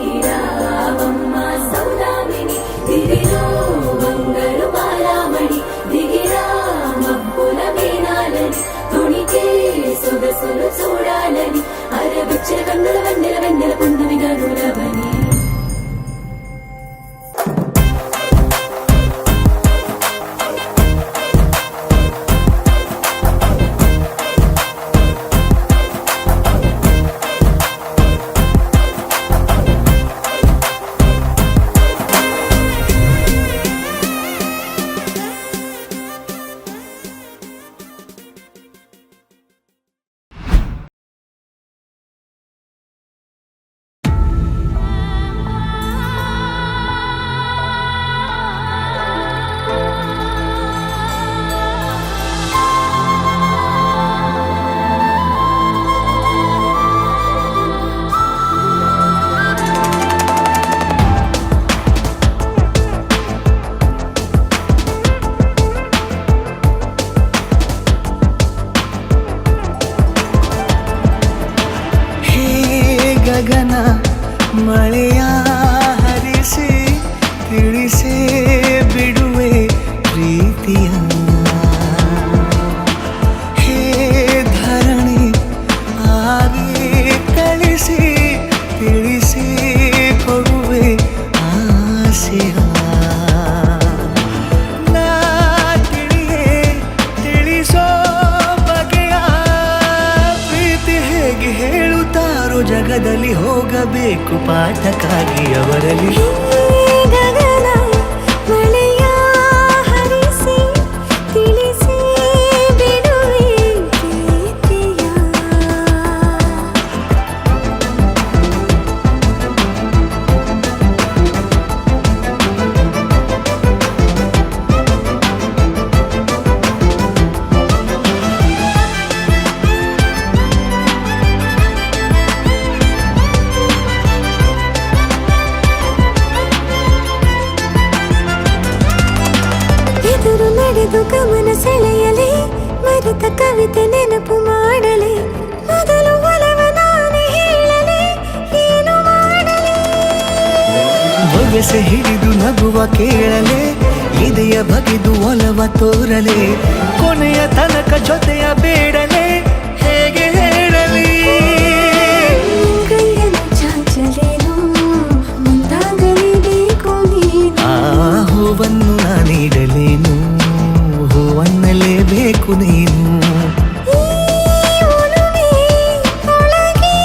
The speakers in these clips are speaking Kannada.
ನೀರಾವಮ್ಮ ಸೌದಾಮಿನಿ ದಿರಿರೋ ಮಂಗಳು ಬಾಲಾಮಣಿ ದಿಗಿರಾ ಮಬ್ಬುಲ ಮೇನಾలని ತುಣಿಕೆ ಸೊಗಸುಲು చూడాలని అరవిచ్చల కన్నుల వెన్నెల వెన్నెల పున్నమిగా నురవని ಗಗನ ಮಳೆಯ ಹರಿಸಿ ತಿಳಿಸೇ ಬಿಡುವೆ ಪ್ರೀತಿಯ ಹೇ ಧರಣಿ ಆಗಿ ಕಳಿಸಿ ತಿಳಿಸಿ ಕೊಡುವೆ ಆಸೆಯ ನಾ ತಿಳಿಯೇ ತಿಳಿಸೋ ಬಗೆಯ ಪ್ರೀತಿ ಹೇಗೆ ಹೇಳುತ್ತಾರೋ ಜಗದಲ್ಲಿ ಹೋಗಬೇಕು ಪಾಠಕ್ಕಾಗಿ ಅವರಲ್ಲಿ ಗಗನ ಮಳೆಯ ಹರಿಸಿ ತಿಳಿಸಿ ಬಿಡುವೆ ಪ್ರೀತಿಯ ಎದುರು ನಡೆದು ಗಮನ ಸೆಳೆಯಲಿ ಮರೆತ ಕವಿತೆ ನೆನಪು ಮಾಡಲಿ ಮೊದಲು ಒಲವ ನಾನೇ ಹೇಳಲಿ ಏನು ಮಾಡಲಿ ಬೊಗಸೆ ಹಿಡಿದು ನಗುವ ಕೇಳಲೆ ಇದೆಯ ಬಗೆದು ಒಲವ ತೋರಲೆ ಕೊನೆಯ ತನಕ ಜೊತೆಯ ಬೇಡಲೆ ಹೇಗೆ ಹೇಳಲಿ ಕೈಯನ್ನು ಚಾಚಲೇನು ಮುಂದಾಗಲೇಬೇಕು ನೀನು ಆ ಹೂವನ್ನು ನಾನೀಡಲೇನು ಹೂವನ್ನಲೇಬೇಕು ನೀನು ಈ ಒಲವೇ ಒಳಗೆ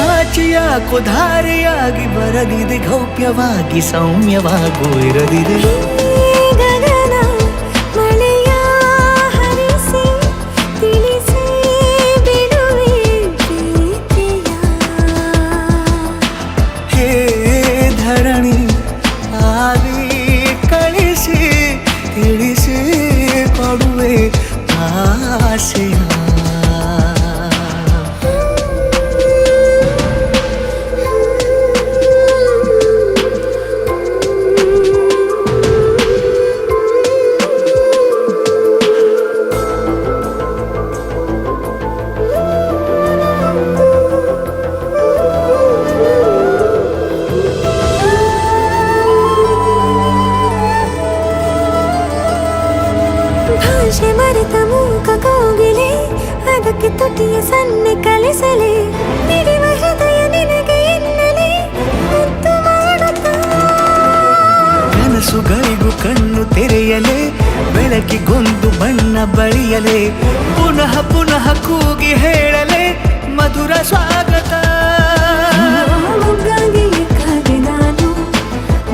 ಆಚೆಯಾಕೋ ಧಾರೆಯಾಗಿ ಬರದಿದೆ ಗೌಪ್ಯವಾಗಿ ಸೌಮ್ಯವಾಗೂ ಇರದಿದೆ ಗಗನ ಮಳೆಯ ಹರಿಸಿ ತಿಳಿಸಿ ಬಿಡುವೆ ಪ್ರೀತಿಯ ಹೇ ಧರಣಿ ಆಗಿ ಕಳಿಸಿ ತಿಳಿಸಿ ಕೊಡುವೆ ಆಸೆಯ ಭಾಷೆ ಮರೆತ ಮೂಕ ಕೋಗಿಲೆ ಅದಕ್ಕೆ ತುಟಿಯ ಸನ್ನೆ ಕಲಿಸಲಿ ನಿಡಿವ ಹೃದಯ ನಿನಗೆ ಎನ್ನಲಿ ಮುದ್ದು ಮಾಡುತ್ತಾ ಕನಸುಗಳಿಗೂ ಕಣ್ಣು ತೆರೆಯಲೆ ಬೆಳಕಿಗೊಂದು ಬಣ್ಣ ಬಳಿಯಲೆ ಪುನಃ ಪುನಃ ಕೂಗಿ ಹೇಳಲೆ ಮಧುರ ಸ್ವಾಗತ ಮೊಗ್ಗಾಗಿ ಕಾದೆ ನಾನು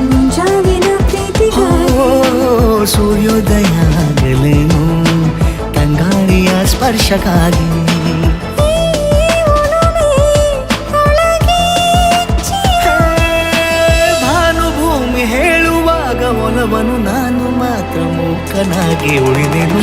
ಮುಂಜಾವಿನ ಪ್ರೀತಿಗಾಗಿ ಸೂರ್ಯೋದಯ ಆಗಲೇನು ತಂಗಾಳಿಯ ಸ್ಪರ್ಶಕ್ಕಾಗಿ ಭಾನುಭೂಮಿ ಹೇಳುವಾಗ ಒಲವನು ನಾನು ಮಾತ್ರ ಮೂಕನಾಗಿ ಉಳಿದೆನು